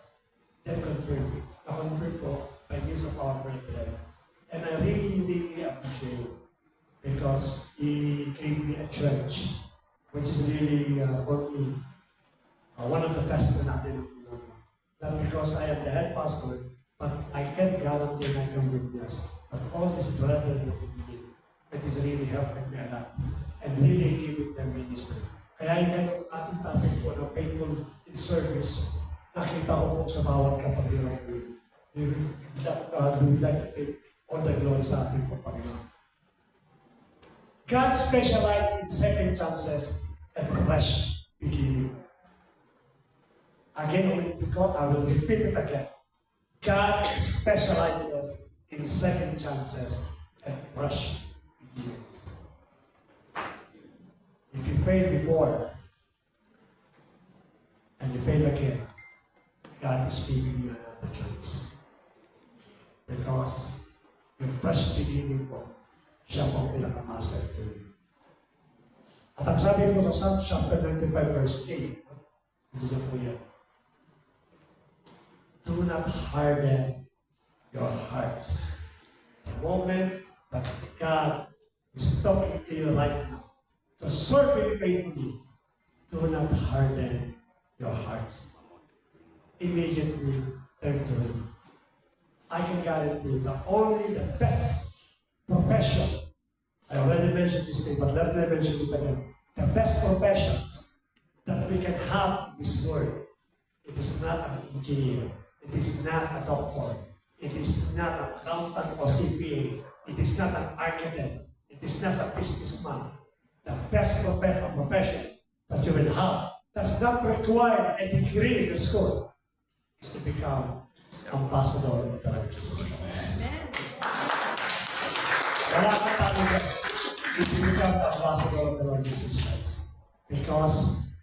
Then confirm. Na-confirm po by means of our brethren. And I really, really appreciate it because he gave me a church which is really, for me, one of the best na natin. Not because I am the head pastor, but I can guarantee and I can witness that all these brethren that we need, it is really helping me a lot and really giving them ministry. Kaya yung ating topic po na faithful in service, nakita ko po sa bawat kapatiran ko. Do we like to all the glory sa ating po, Panginoon. God specializes in second chances and fresh beginning. Again, I will repeat it again. God specializes in second chances and fresh beginnings. If you fail before and you fail again, God is giving you another chance. Because yung fresh beginning po, siya po ang pinaka-master to you. At ang sabi mo sa Psalm chapter 95 verse 8, hindi po yan. Do not harden your heart. The moment that God is talking to you right now, to serve Him faithfully, do not harden your heart. Immediately turn to Him. I can guarantee that only the best profession, I already mentioned this thing, but let me mention it again. The best professions that we can have in this world, it is not an engineer. It is not a doctor. It is not an accountant or CPA. It is not an architect. It is not a businessman. The best profession that you will have does not require a degree in the school is to become ambassador of the Lord Jesus Christ. Wala ka talaga if you become the ambassador of the Lord Jesus Christ. Because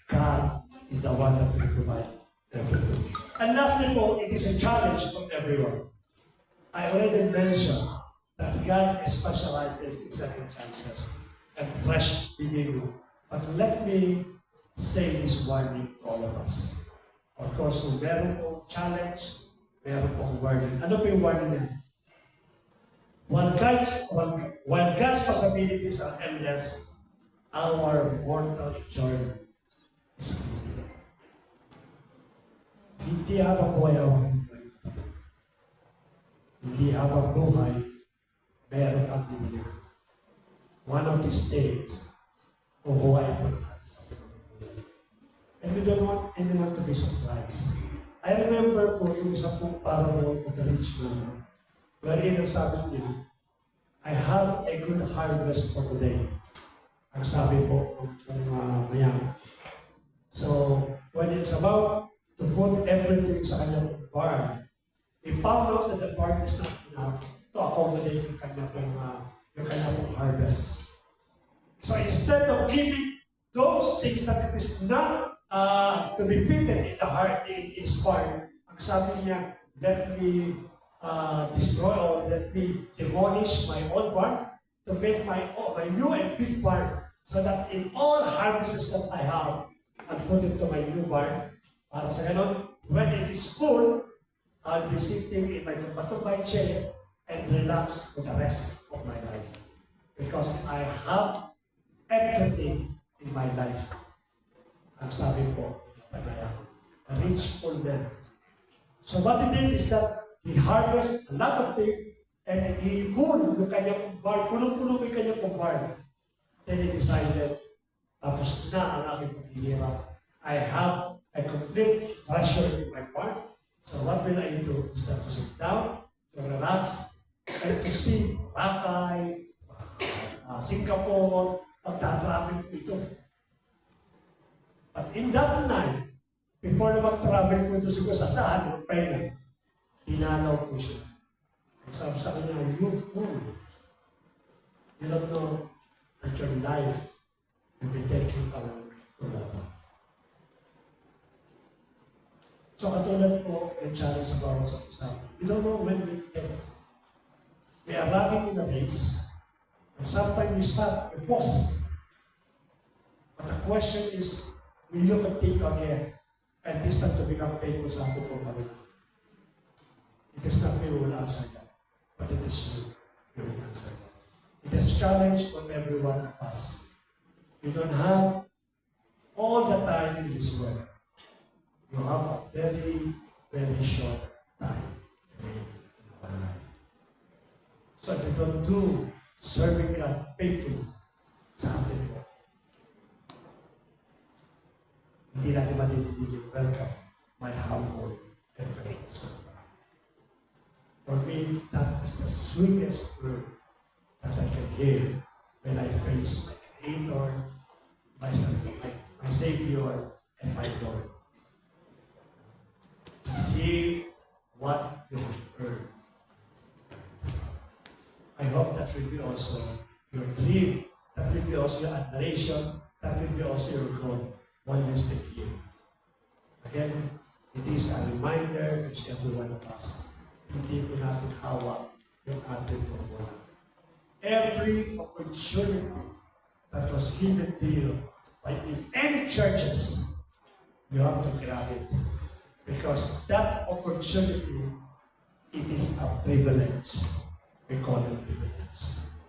God is the one that will provide everything. And lastly po, it is a challenge for everyone. I already mentioned that God specializes in second chances and fresh beginning. But let me say this warning to all of us. Of course, kung meron pong challenge, meron pong warning. Ano po yung warning niya? While God's possibilities are endless, our mortal journey is limited. Hindi habang buhay ang buhay. Hindi habang buhay, meron kang diningan. One of these days, bubuhay po natin. And we don't want anyone to be surprised. I remember po yung isa pong parable of the rich man, wherein ang sabi niya, I have a good harvest for today. Ang sabi po ng mayaman. So, when it's about to put everything sa kanyang barn, he found out that the barn is not enough to accommodate yung kanyang harvest. So instead of giving those things that it is not to be fitted in the heart, in his barn, ang sabi niya, let me destroy or let me demolish my old barn to make my new and big barn so that in all harvests that I have, I'll put it to my new barn. Para sa ganon, when it is full, I'll be sitting in my tumbatubay chair and relax for the rest of my life. Because I have everything in my life. Ang sabi ko, tagaya, a rich old man. So what he did is that he harvested a lot of things and he pulled yung kanyang barn, punong-puno yung kanyang barn. Then he decided, tapos na ang aking paghihirap. I have a complete treasure in my barn. So what will I do is that to sit down, to relax, and to see Boracay, Singapore, pagtatravel ko ito. But in that night, before na mag-travel ko ito siguro sa saan, magpahinga, tinanaw ko siya. Sabi sa kanya, you fool. You don't know that your life will be taken away forever. So katulad po, yung challenge sa bawat sa usapan. We don't know when we get. We are running in the race, and sometimes we start a pause. But the question is, will you continue again and this time to become faithful sa ating pagkakas? It is not me who will answer that, but it is you who will answer that. It is a challenge for every one of us. You don't have all the time in this world. You have a very, very short time in our life. So if you don't do serving God faithfully sa atin po, hindi natin matitigilan. Welcome, my household and friends. For me, that is the sweetest word that I can hear when I face my Creator, my Savior, and my Lord. See what you have earned. I hope that will be also your dream, that will be also your admiration, that will be also your growth one mistake here. Again, it is a reminder to every one of us. Hindi ko natin hawak yung ating pagbuhay. Every opportunity that was given to you by in any churches, you have to grab it. Because that opportunity, it is a privilege. We call it privilege.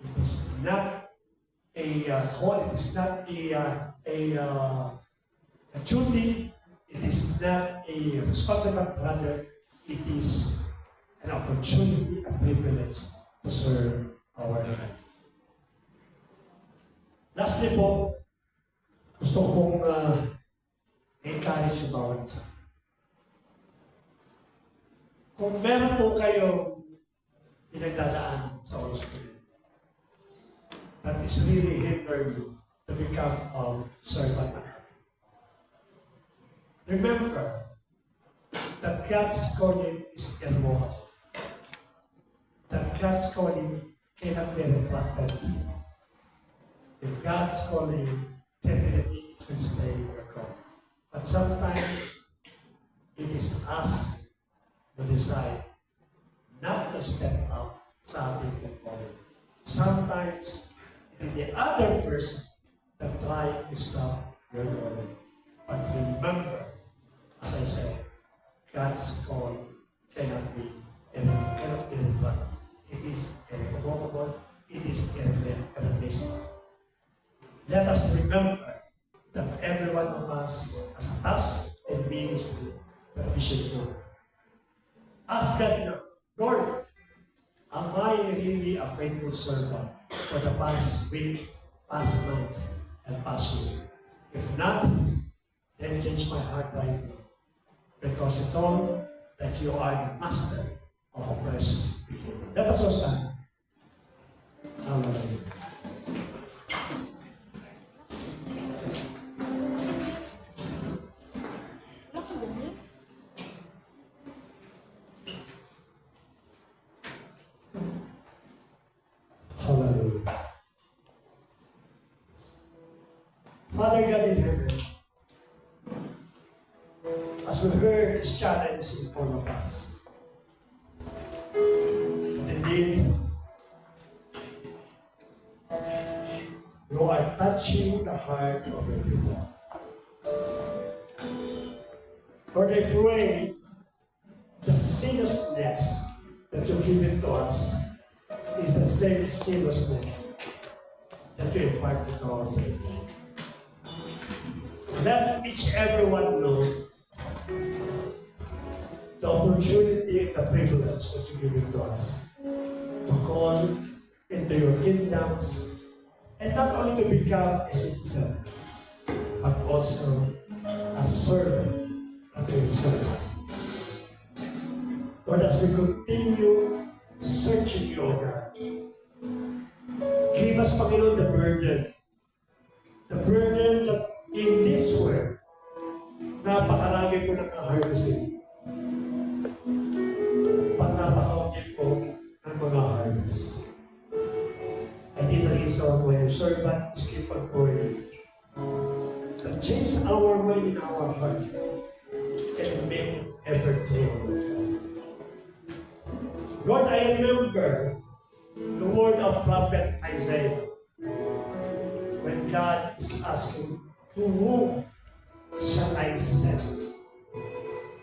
It is not a call. It is not a duty. It is not a responsibility. Rather, it is an opportunity, a privilege to serve our God. Lastly po, gusto kong encourage yung bawat isa. Kung meron po kayong pinagdadaan sa Holy Spirit, that is really hinder you to become a servant of God. Remember that God's calling is irrevocable. That God's calling cannot be retracted. If God's calling, definitely it will stay your calling. But sometimes it is us who decide not to step up sa ating calling. Sometimes it is the other person that try to stop your calling. But remember, as I said, God's call cannot be retracted. It is irrevocable. It is irreplaceable. Let us remember that every one of us has a task and ministry that we should do. Ask God, Lord, am I really a faithful servant for the past week, past months, and past year? If not, then change my heart right now. Because you told that you are the master of oppression. Let us all stand. Hallelujah. Hallelujah. Father God in heaven, as we heard this challenge in front of us, touching the heart of the people. Lord, I pray the seriousness that you give it to us is the same seriousness that you impart to our faith. Let each everyone know the opportunity and the privilege that you give it to us to call into your kingdoms and not only to become a citizen, but also a servant of your servant. Lord, as we continue searching you, O God, give us, Panginoon, the burden that in this world, napakarami po ng harvesting. Pag napakaunti po ng mga harvest. And this is the reason why your servant is keep on praying. To change our mind in our heart and make everything. Lord, I remember the word of prophet Isaiah when God is asking, to whom shall I send?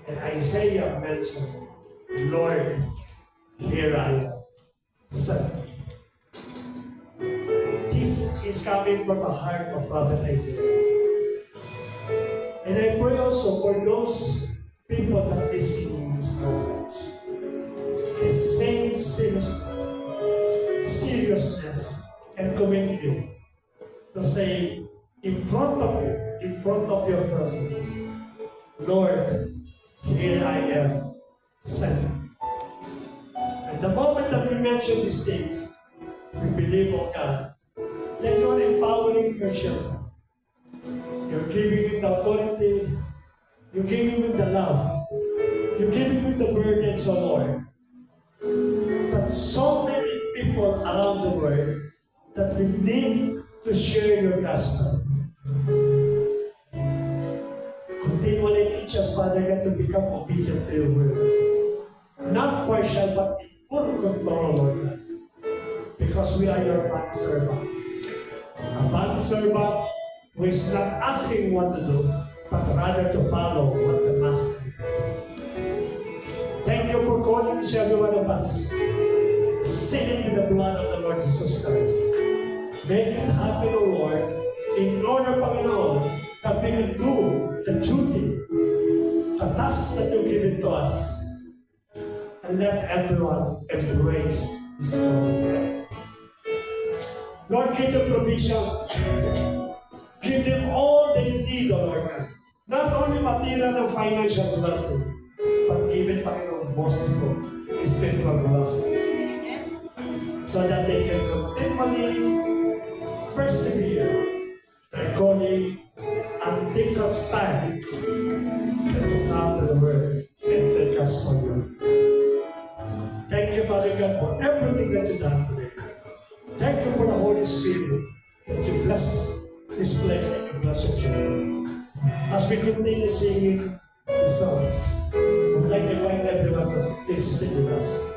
And Isaiah mentioned, Lord, here I am, send me. This is coming from the heart of prophet Isaiah. And I pray also for those people that listen to this message. The same seriousness and commitment to say in front of you, in front of your presence, Lord, here I am, send me. And the moment that we mention these things, we believe, oh God, that you are empowering your children. You're giving them the authority, you're giving them the love, you're giving them the burdens, oh Lord. That so many people around the world that we need to share your gospel. Continually teach us, Father God, to become obedient to your word. Not partial, but in full control, Lord God. Because we are your bond servant. A bond servant who is not asking what to do, but rather to follow what the Master. Thank you for calling each every one of us. Seal with the blood of the Lord Jesus Christ. Make it happen, O Lord, in order, Panginoon, that we can do the duty, the task that you give it to us, and let everyone embrace this glory. Lord, give them provisions. Give them all they need, O Lord. Not only material and financial blessing, but even, Panginoon, most important, spiritual blessings. So that they can continually persevere their calling until such time that you come to the word and take us for you. Thank you, Father God, for everything that you've done today. Thank you for the Holy Spirit that you bless this place and you bless your children. As we continue singing the songs, I'd like to invite everyone to please sing with us.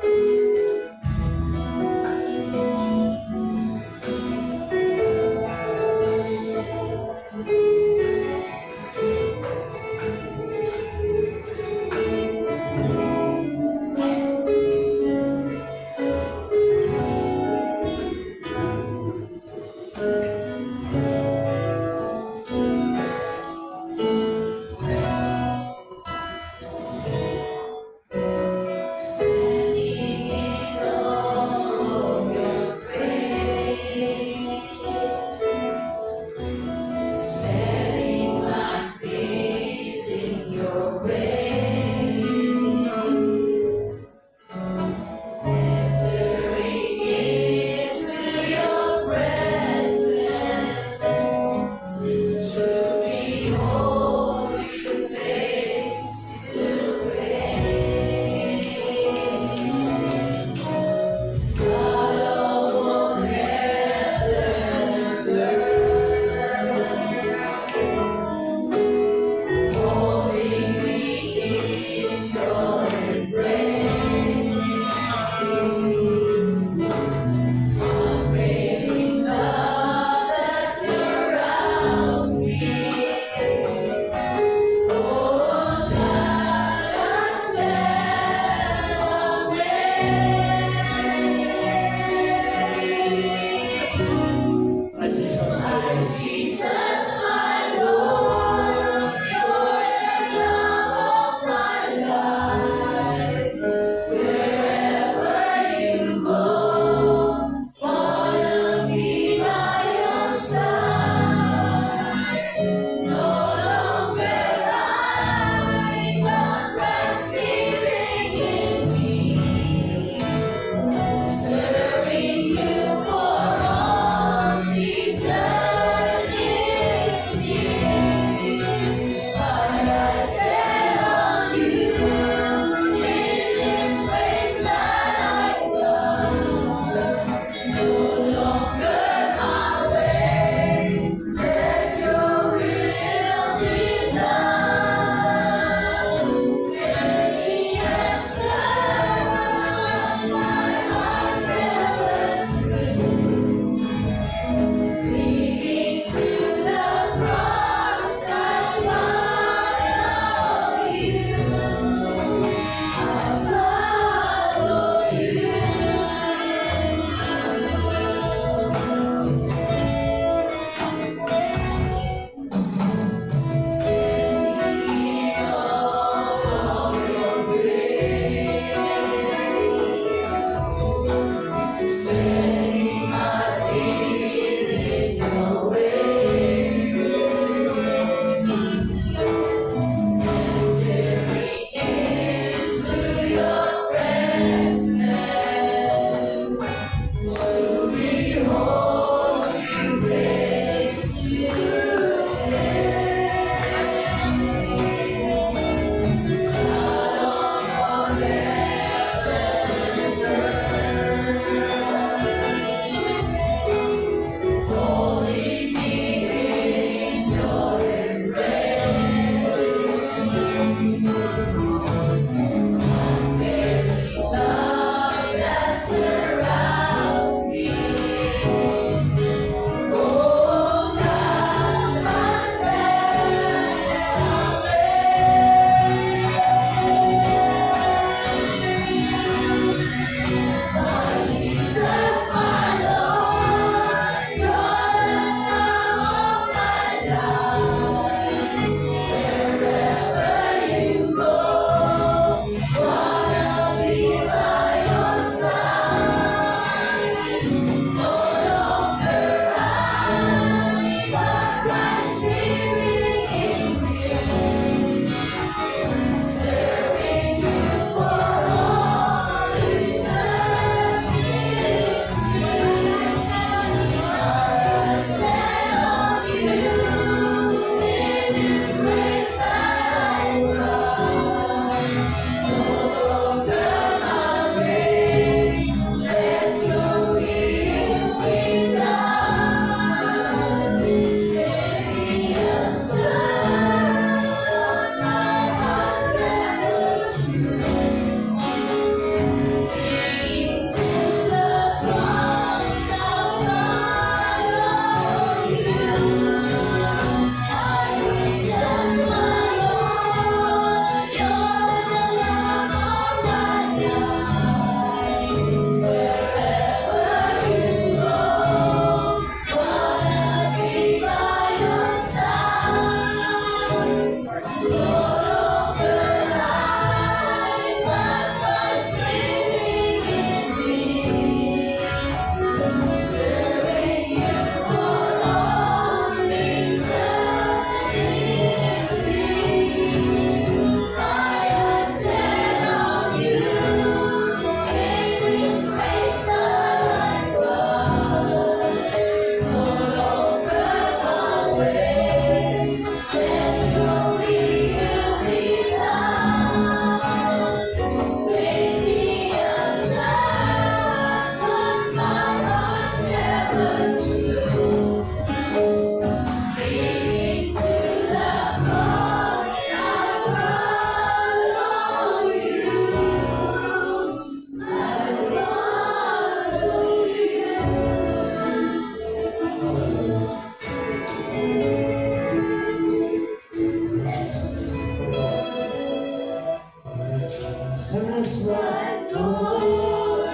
is my glory,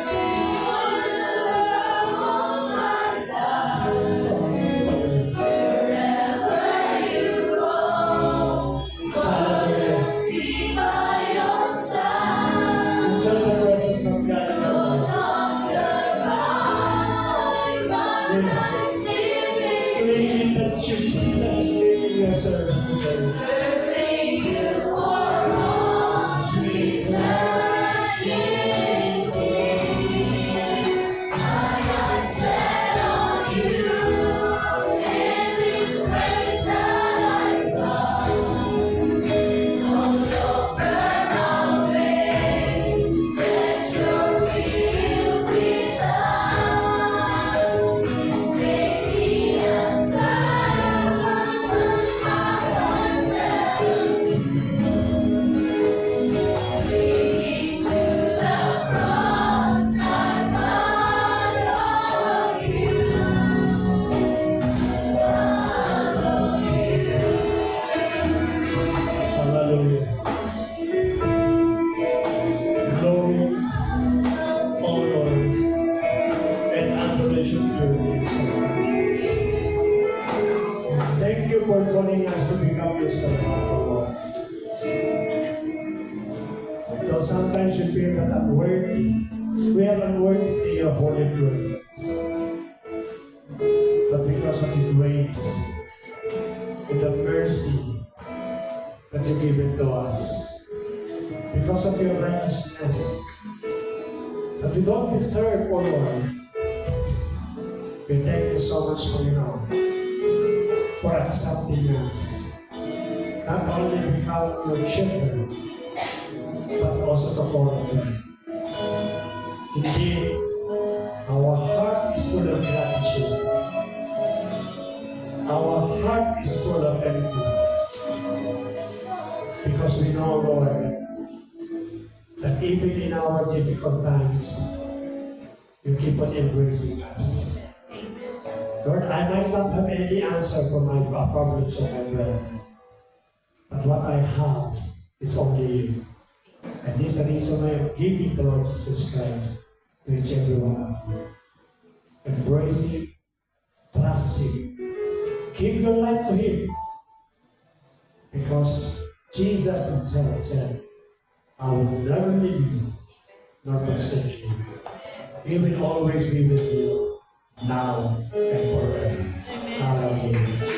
Until the presence of God in your life. Yes. Claiming that you, Jesus is making you a servant today. Hallelujah. Glory, honor, and adoration to your name, Lord. Thank you for calling us to become your servant, Lord. Though sometimes you feel that unworthy, we are unworthy in your holy presence. But because of your grace and the mercy that you give it to us, because of your righteousness that we don't deserve, O Lord, we thank you so much for for accepting us, not only become your children, but also to follow them. Indeed, our heart is full of gratitude. Our heart is full of everything. Because we know, Lord, that even in our difficult times, you keep on embracing us. Lord, I might not have any answer for my problems of my life, but what I have is only you. And this is the reason I am giving the Lord Jesus Christ to each and every one of you. Embrace Him, trust Him, give your life to Him, because Jesus Himself said, I will never leave you, nor forsake you. He will always be with you, now and forever. Hallelujah.